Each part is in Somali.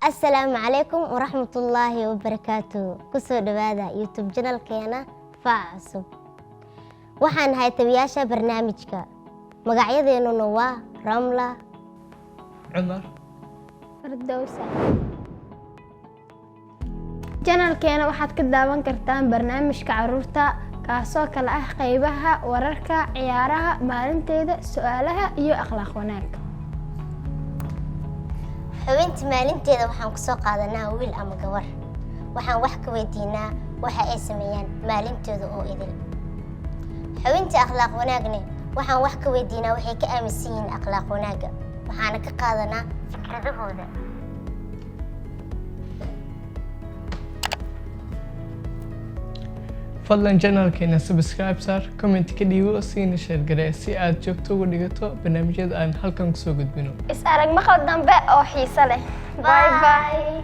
السلام عليكم ورحمة الله وبركاته. كسو دوادا يوتيوب جنال كينا فاعصب waxaan hay tabiyaasha barnaamijka magacyadeenuna waa Ramla Umar Firdawsa. Channelkeena waxaad ka daawan kartaan barnaamijka caruurta kaasoo kala ah qaybaha wararka, ciyaaraha, maalinteeda, su'aalaha iyo akhlaaq wanaag. xubinta maalinteeda waxaan ku soo qaadanaa wiil ama gabar. waxaan wax ka weydiinaa waxa ay sameeyaan maalintooda oo idil. xubinta akhlaaq wanaagna waxaan wax ka weydiinaa waxay ka aaminsan yihiin akhlaaq wanaaga. waxaana ka qaadanaa fikradahooda. fadlan channelkeena subscribe saar, comment ka dhiibo, siina share garee si aad joogto uga dhigato barnaamijyada aan halkan ku soo gudbino. Is arag maqal dambe oo xiiso leh. Bye bye.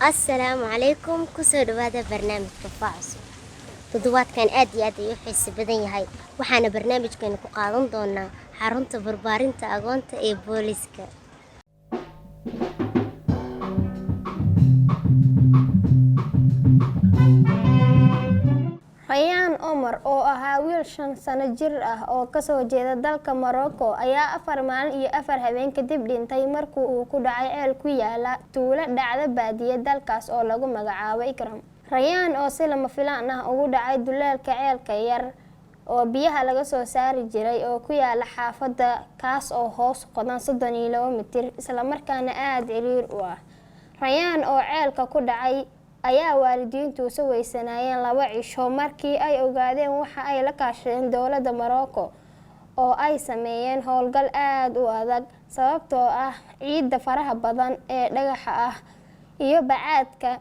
السلام عليكم كسو دوادا برنامجka faacso toddobaadkan aad iyo aad ayuu xiiso badan yahay waxaana barnaamijkeena ku qaadan doonaa xarunta barbaarinta agoonta ee booliska. Rayaan Omar oo ahaa wiil 5 sano jir ah oo ka soo jeeda dalka Morocco ayaa 4 maalin iyo 4 habeen kadib dhintay markii uu ku dhacay ceel ku yaala tuulo dhacda baadiye dalkaas oo lagu magacaabo Ikram. Rayaan oo si lama filaan ah ugu dhacay duleelka ceelka yar oo biyaha laga soo saari jiray oo ku yaala xaafadda kaas oo hoos qodan 32 mitir isla markaana aad ciriir u ah. Rayaan oo ceelka ku dhacay ayaa waalidiintu soo weysanayeen 2 cisho markii ay ogaadeen waxa ay la kaashadeen dawladda Morocco oo ay sameeyeen howlgal aad u adag sababtoo ah ciidda faraha badan ee dhagaxa ah iyo bacaadka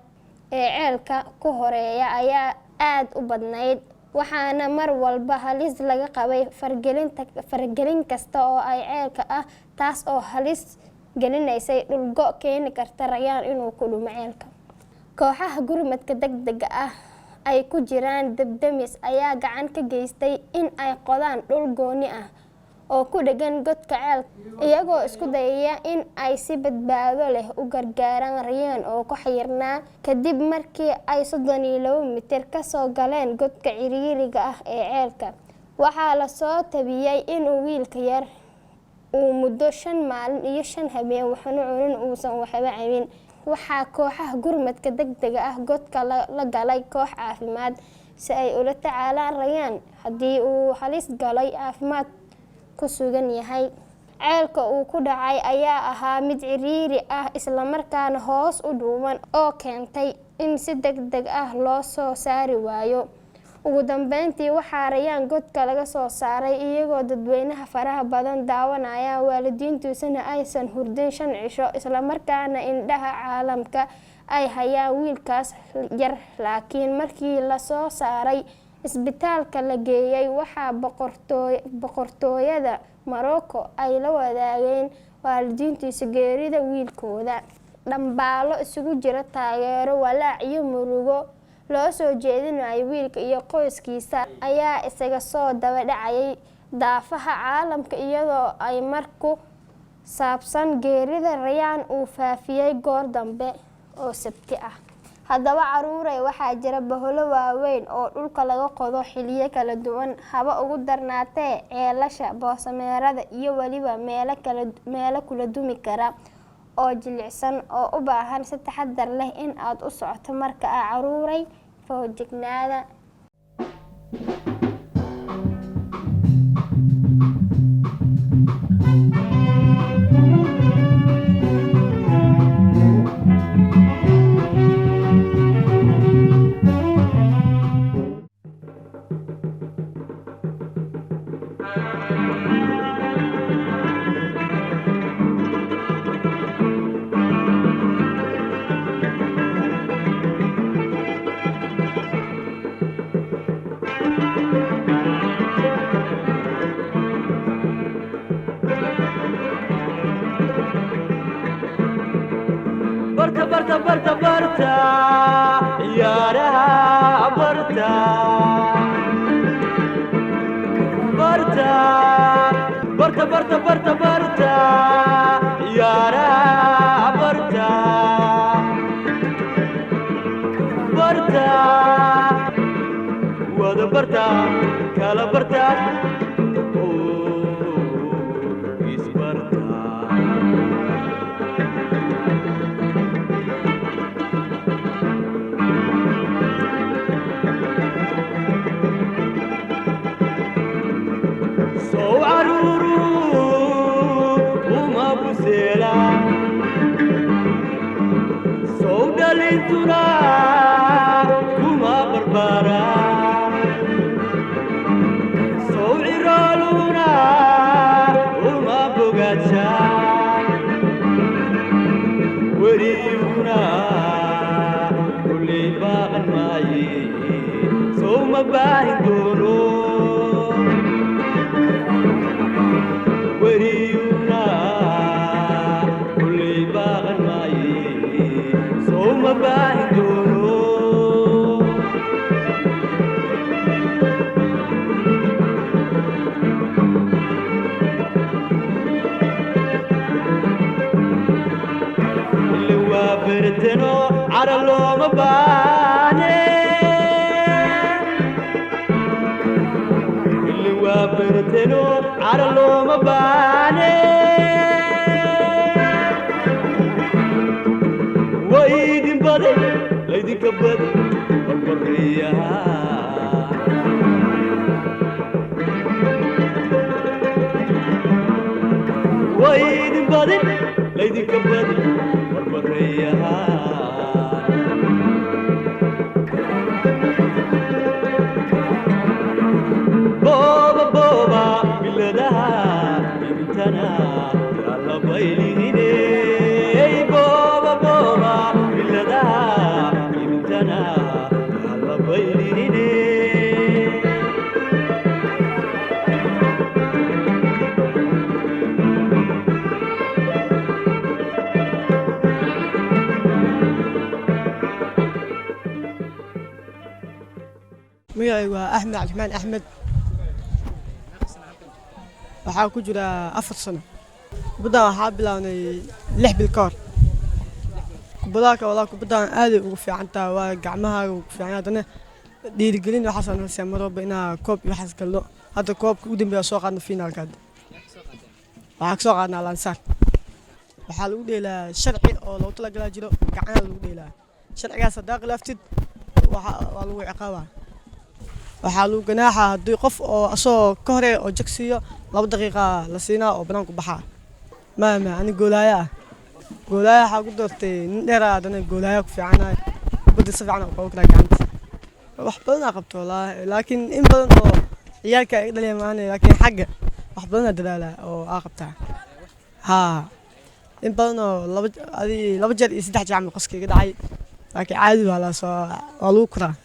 ee ceelka ku horeeya ayaa aad u badnayd waxaana mar walba halis laga qabay fargelin kasta oo ay ceelka ah taas oo halis gelinaysay dhul go keeni karta Rayaan inuu ku dhumo ceelka. kooxaha gurmadka degdega ah ay ku jiraan dabdamis ayaa gacan ka geystay in ay qodaan dhul gooni ah oo ku dhagan godka ceelka iyagoo isku dayaya in ay si badbaado leh u gargaaraan Rayaan oo ku xirnaa kadib markii ay 32 mitir ka soo galeen godka ciriiriga ah ee ceelka. waxaa la soo tabiyay in wiilka yar uu muddo 5 maalin iyo 5 habeen waxna cunin uusan waxba cabin. waxaa kooxaha gurmadka degdega ah godka la galay koox caafimaad si ay ula tacaalaan Rayaan haddii uu halis galay caafimaad ku sugan yahay. ceelka uu ku dhacay ayaa ahaa mid ciriiri ah isla markaana hoos u dhuuban oo keentay in si degdeg ah loo soo saari waayo. ugu dambeyntii waxaa Rayaan godka laga soo saaray iyagoo dadweynaha faraha badan daawanaya waalidiintiisuna aysan hurdin 5 cisho isla markaana indhaha caalamka ay hayaan wiilkaas yar. laakiin markii la soo saaray isbitaalka la geeyay waxaa boqortooyada Morocco ay la wadaageen waalidiintiisa geerida wiilkooda. dhambaalo isugu jira taageero, walaac iyo murugo loo soo jeedinayo wiilka iyo qoyskiisa ayaa isaga soo daba dhacayay daafaha caalamka iyadoo ay marku saabsan geerida Rayaan uu faafiyay goor dambe oo Sabti ah. haddaba caruuray waxaa jira baholo waaweyn oo dhulka laga qodo xilliyo kala duwan haba ugu darnaatee ceelasha, boosameerada iyo waliba meelo kala dumi kara oo jilicsan oo u baahan si taxaddar leh in aad u socoto marka aad caruuray foojignaada. برتا برتا يارا برتا برتا وذا برتا كلا برتا أحمد عبد الرحمن أحمد waxaa ku jira 4 sano kubadda waxaa bilawnay 6 bil kahor kubadda aad ay ugu fiican tahay waa gacmahaaga ugu fiican hadana dhiirigelin waxaa sanaysaa marba inaa koob iyo waxaas galno hadda koobka ugu dambeeya soo qaadna finaalka waxaa ka soo qaadnaa Lansaar waxaa lagu dheelaa sharci oo loogu talagalay jiro gacanaha lagu dheelaa sharcigaas hadaa khilaaftid waa lagu ciqaabaa waxaa lagu ganaaxa haddii qof oo asoo ka hore oo jagsiyo 2 daqiiqa la siinaa oo banaanku baxaa maama ani goolaaya waxaa ku doortay nin dheer adana goolaaya ku fiicanaay kubadda si fiican oo kala gacanta wax badan qabto laakiin in badan oo ciyaalka ay dhaleemaan laakiin xagga wax badan dadaala oo qabtaa in badan oo 2 jeer iyo 3 jeer qoskiga dhacay laakiin caadi waa la soo lagu koraa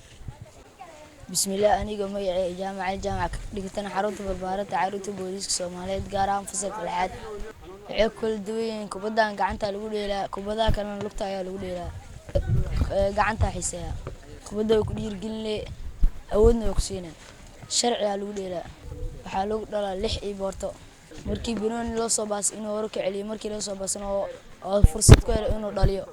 بسم الله أنا قمي جامعة دقتنا حروت بربارة عروت بوليس الصومالية قارام فصل الحاد كل دوين كبدا قعنتها الأولى لا كبدا كان لقطة يا الأولى لا قعنتها حسها كبدا يقدر قلة أودنا يقصينا الشرع يا الأولى لا حلو لا لحي بورتو مركي بنون لو صباس إنه ورك علي مركي لو صباس إنه فرصة كوير إنه داليو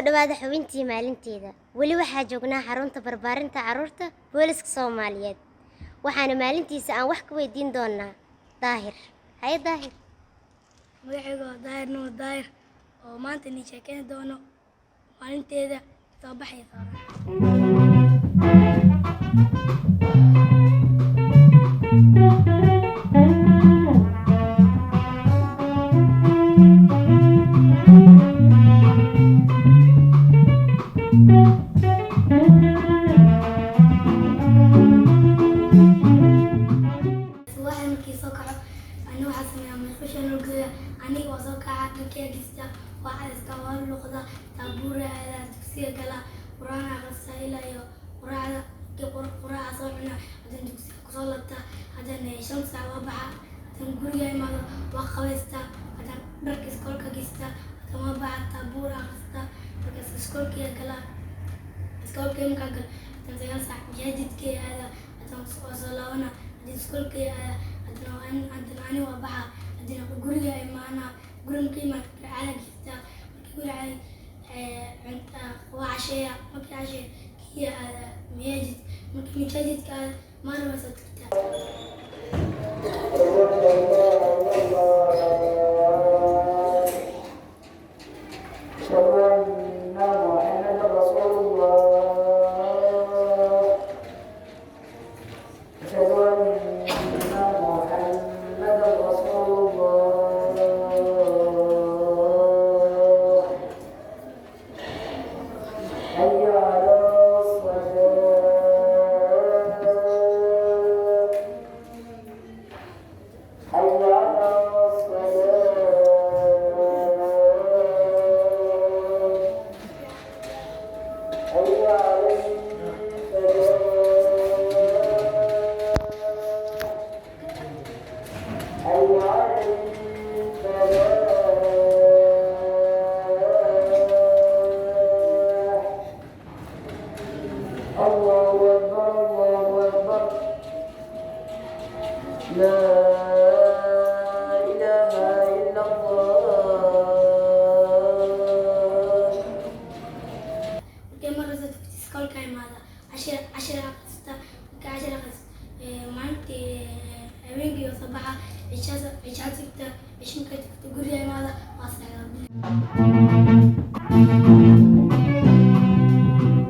dhawaada xubintii maalinteeda wali waxaa joognaa xarunta barbaarinta carruurta booliska Soomaaliyeed waxaana maalintiisa aan wax ka weydiin doonaa Daahir hay Daahir magacaygu Daahir Nuur Daahir oo maanta ni sheekeen doono maalinteeda soo baxaysa waxaad iska hor luqda taabuura aadaa dugsiga gala quraan aqrista ilaa iyo quraacda quraaca soo cuna haddana dugsiga kusoo labta haddana 5 saac waa baxa haddana guriga imaado waa qabaysta haddana dharka iskoolka gista haddana waa baxa taabuura aqrista markaas iskoolkiya gala iskoolka imkaa gala haddana 9 saac masaajidkii aada haddana soo laabana haddana iskoolkii aada haddana ani waa baxa haddana guriga imaana guriga markii imaan caada gista markii guriga caada waa casheeya markii casheeya kii aada masaajid markii masaajidka aada maalin waa soo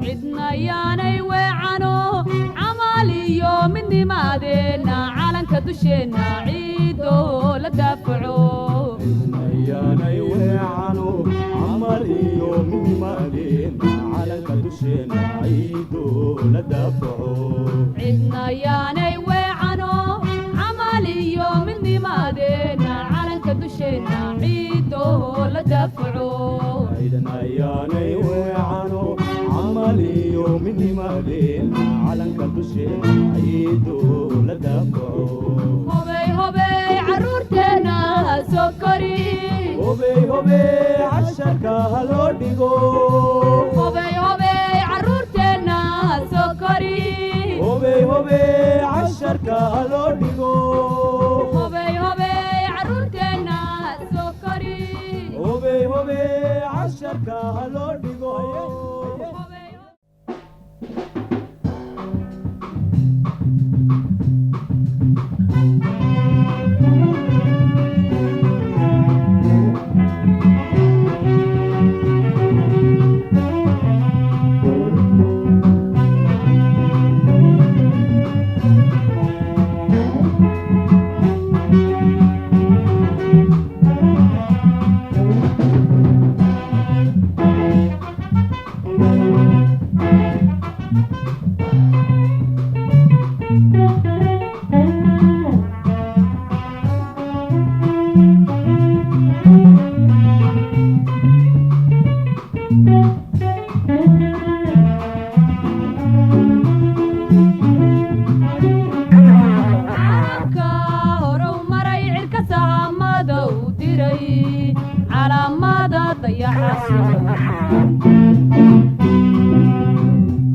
cidna yaanay weecano camal iyo midnimadeena calanka dusheena ciido la daafaco yaanay weecano camal iyo midnimadeena calanka dusheena ciido la daafaco cidna yaanay weecano camal iyo midnimadeena calanka dusheena ciido la daafaco cidna yaanay weecano camal iyo midnimadeena calanka dusheena ciido la daafaco hobey hobey caruurteena soo kori hobey hobey casharka ha loo dhigo hobey hobey caruurteena soo kori hobey hobey casharka ha loo dhigo hobey hobey caruurteena soo kori hobey hobey casharka ha loo dhigo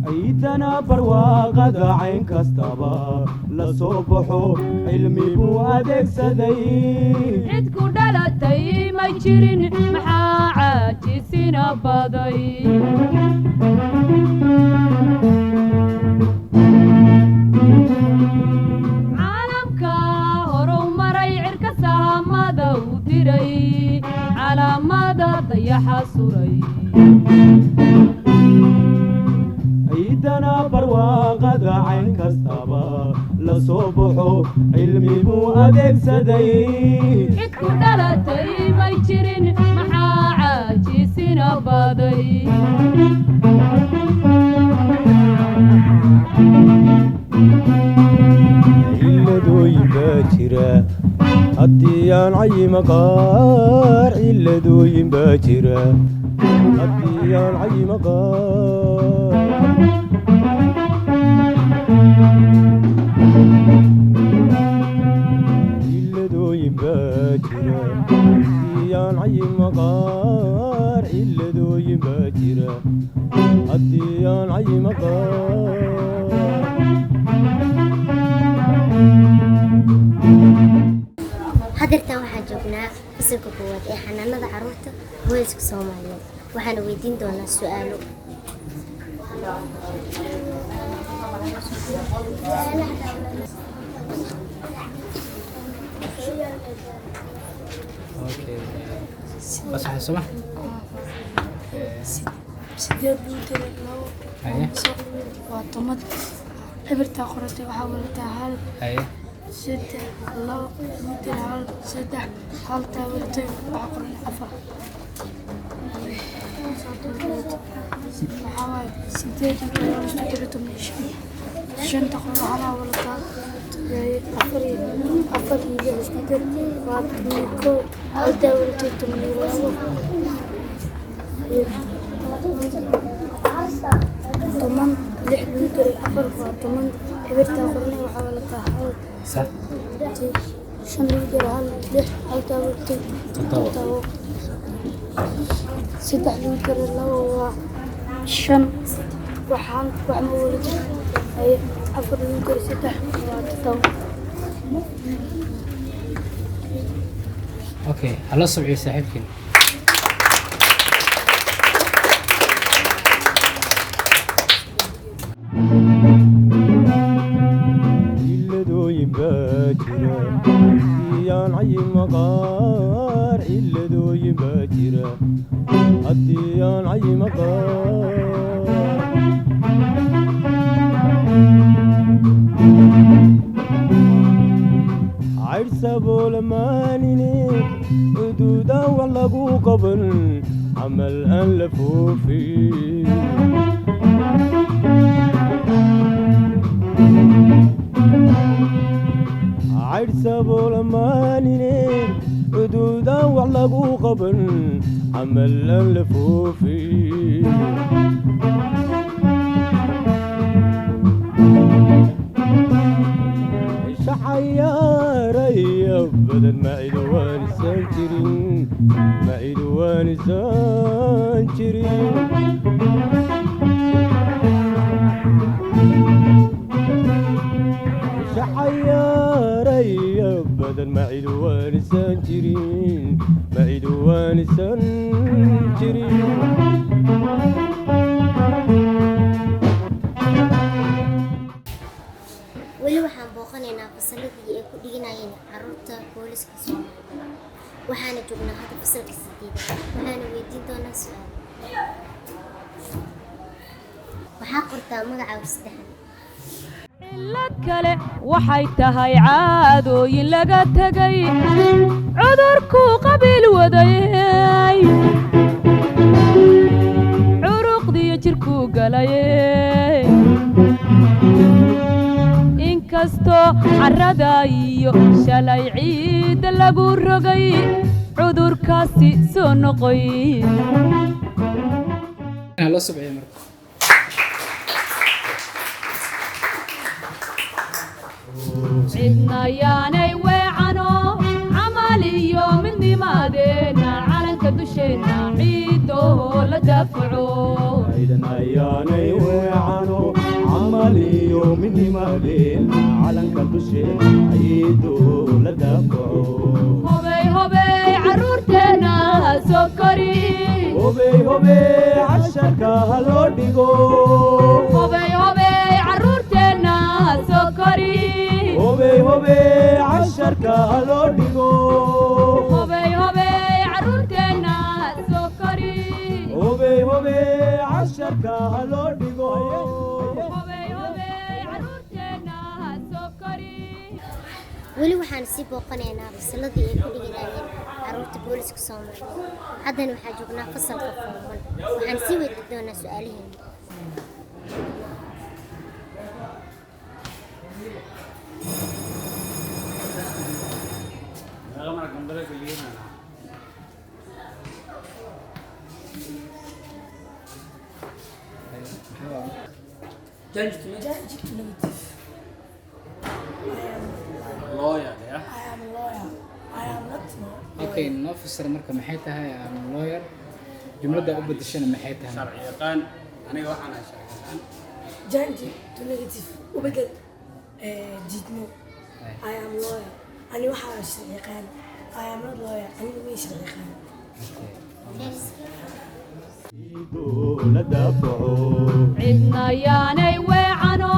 ciidana barwaaqada cayn kastaba la soo baxo cilmi buu adeegsaday cid ku dhalatay ma jirin maxaa caajisina baday caalamka horow maray cirka sahamada u diray calaamada dayaxa suray ciidana barwaaqada cayn kastaba la soo baxo cilmi buu adeegsaday cid ku dhalatay ma jirin maxaa caajisina baday illadooyin baa jira haddii aan cayima maqaar ciladooyin baa jira haddii aan cayi maqaar ciladooyin baa jira haddii aan cayi maqaar ciladooyin baa jira haddii aan cayi maqaar hadeertan waxaan joognaa fasalka koowaad ee xanaanada caruurta booliska Soomaaliyeed waxaana weydiin doonaa su'aalo sideed buutir labo waa tomad ibirtaa qoratay waxaa walataa hal saddex labo buutir hal saddex hal taawartay waxaa qoran afar waxaa waaye sideed buutir toban shanta qor waxaa walataa afar iyo isdar waa toban hal taawartay toban labo toban lix buutir afar waa toban ibirtaa qornay waxaa walataa hal shan buutir hal lix hal taawartay todobo saddex buutir labo waa shan waxaan wax ma walataa afar buutir saddex waa todobo اوكي هلا صبعي صاحبكم ciladooyin baa jira haddii aan cayi maqaar ciladooyin baa jira haddii aan cayi maqaar caydhsaboolamaanine xuduudaan wax lagu qaban camal aan la foofin caydhsaboolamaanine xuduudaan wax lagu qaban camal aan la foofin shacayaaraya badan maciduwaanisan jirin maciduwaanisan jirin shacayaaraya badan maciduwaanisan jirin maciduwaanisan jirin weli waxaan booqanaynaa fasaladii ay ku dhiganayeen caruurta booliska Soomaaliyeed waxaana joognaa hadda fasalka 8 waxaana weydiin doonaa su'aal waxaa qortaa magacaaga saddexan cillad kale waxay tahay caadooyin laga tegay cudurku qabiil wadayay curuqdiyo jirku galayay inkastoo carrada iyo shalay ciidda lagu rogay cudurkaasi soo noqoy هلا صبعي مرة cidna yaanay weecano camal iyo midnimadeena calanka dusheena ciidoo la daafaco ciidan ayaanay weecano camal iyo midnimadeena calanka dusheena ciidoo la daafaco hobey hobey carruurteena soo kori hobey hobey casharka ha loo dhigo hobey hobey carruurteena soo kori hobey hobey casharka ha loo dhigo hobey hobey carruurteena soo kori hobey hobey casharka ha loo dhigo hobey hobey carruurteena soo kori weli waxaan sii booqanaynaa fasaladii ay ku dhiganayeen caruurta booliska Soomaaliyeed haddana waxaan joognaa fasalka kooban waxaan sii weydiin doonaa su'aalaheena Okay, noo fasir marka maxay tahay am lawyer jumlada u bedeshana maxay tahay sharci yaqaan aniga waxaan ahay sharci yaqaan Janji to negative ubedel jidmo I am lawyer ani waxaa sharci yaqaan I am not lawyer ani ma sharci yaqaan cidna yaanay weecano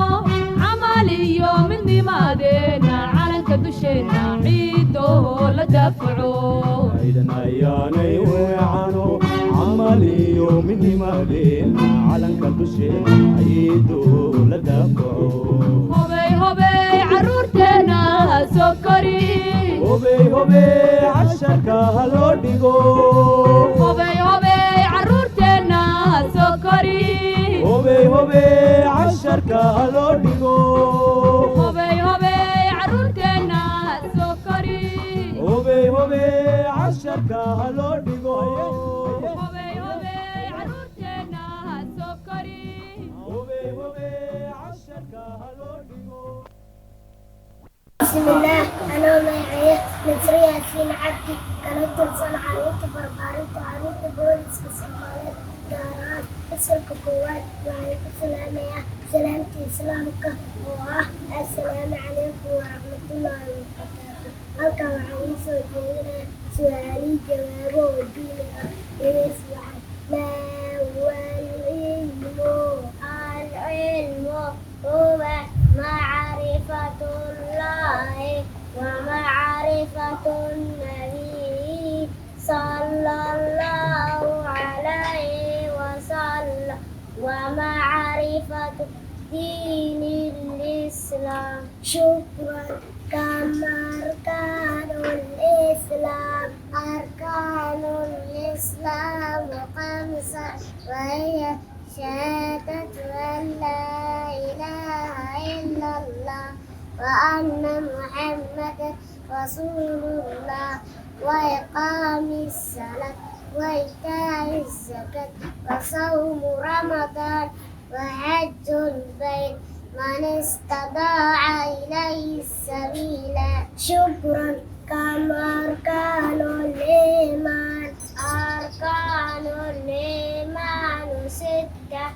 camal iyo midnimadeena calanka dusheena ciidoo la daafaco عيدنا ياني ويعانو عملي ومني مالين على كدوشين عيدو لدفعو hobey hobey caruurteena sokori هوبي هوبي عشاكا هلو ديغو hobey hobey caruurteena sokori هوبي هوبي عشاكا هلو ديغو hobey hobey caruurteena sokori هوبي هوبي عشاكا هلو ديغو hobey hobey caruurteena sokori هوبي هوبي عشاكا هلو ديغو بسم الله أنا معي نصري ياسين عبدي كانت تنصن عروت بربارت عروت بوليس كسمالات دارات اسلك قوات وعليك السلامية سلامة إسلامك السلام عليكم ورحمة الله وبركاته هلك وعلي سوجينا سؤالي جوابه ودينها يسمع ما هو العلم العلم هو معرفة الله ومعرفة النبي صلى الله عليه وسلم ومعرفة دين الإسلام شكرا كما أركان الإسلام أركان الإسلام خمسة وهي شهادة أن لا إله إلا الله وأن محمدا رسول الله وإقام الصلاة وإيتاء الزكاة وصوم رمضان وحج البيت من استطاع إليه السبيل شكرا كما أركان الإيمان أركان الإيمان ستة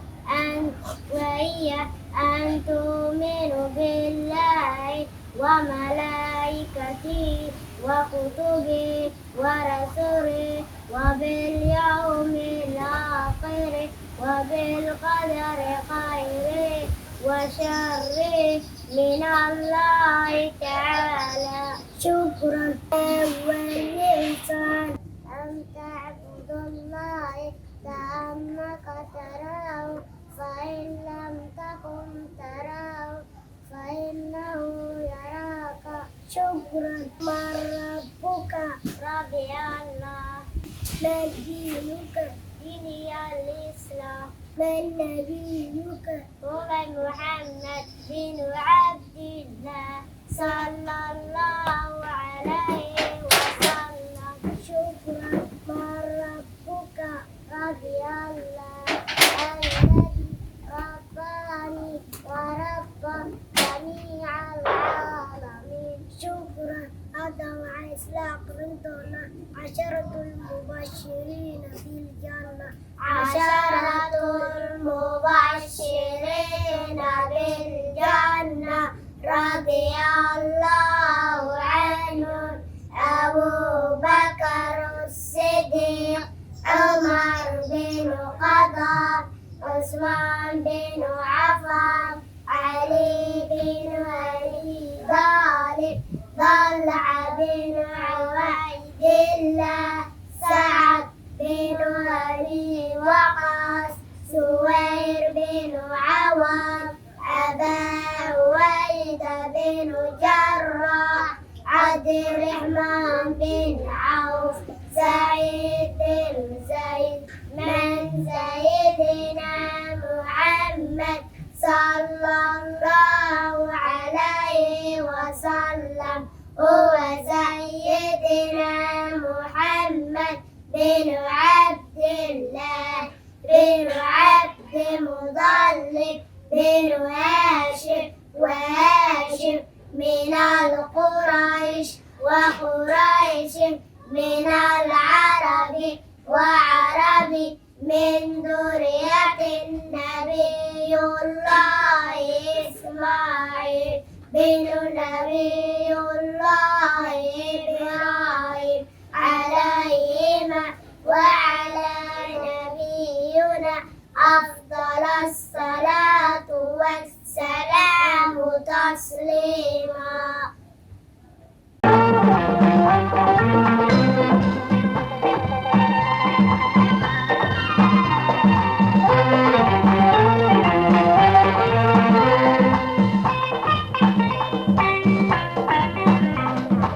وهي أن تؤمن بالله وملائكته وكتبه ورسله وباليوم الآخر وبالقدر خيره وشره من الله تعالى شكرا والإنسان أن تعبد الله كأنك تراه فإن لم تكن تراه فإنه يراك شكرا من ربك رضي الله ما دينك ديني الإسلام من نبيك هو محمد بن عبد الله صلى الله عليه وسلم شكرا من ربك رضي الله الذي رباني ورب جميع العالمين شكرا هذا مع إسلاق رندونا عشرة المبشرين في الجنة عشرة المبشرين بالجنة رضي الله عنهم أبو بكر الصديق عمر بن الخطاب عثمان بن عفان علي بن أبي طالب طلحة بن عبيد الله سعد بن أبي وقاص زهير بن عوام أبا عبيدة بن جراح عبد الرحمن بن عوف سعيد بن زيد من سيدنا محمد صلى الله عليه وسلم هو سيدنا محمد بن عبد الله بن عبد مطلب بن هاشم وهاشم من القريش وقريش من العرب وعربي من ذرية النبي الله إسماعيل بن نبي الله إبراهيم عليهما وعلى نبينا أفضل الصلاة والسلام تسليما.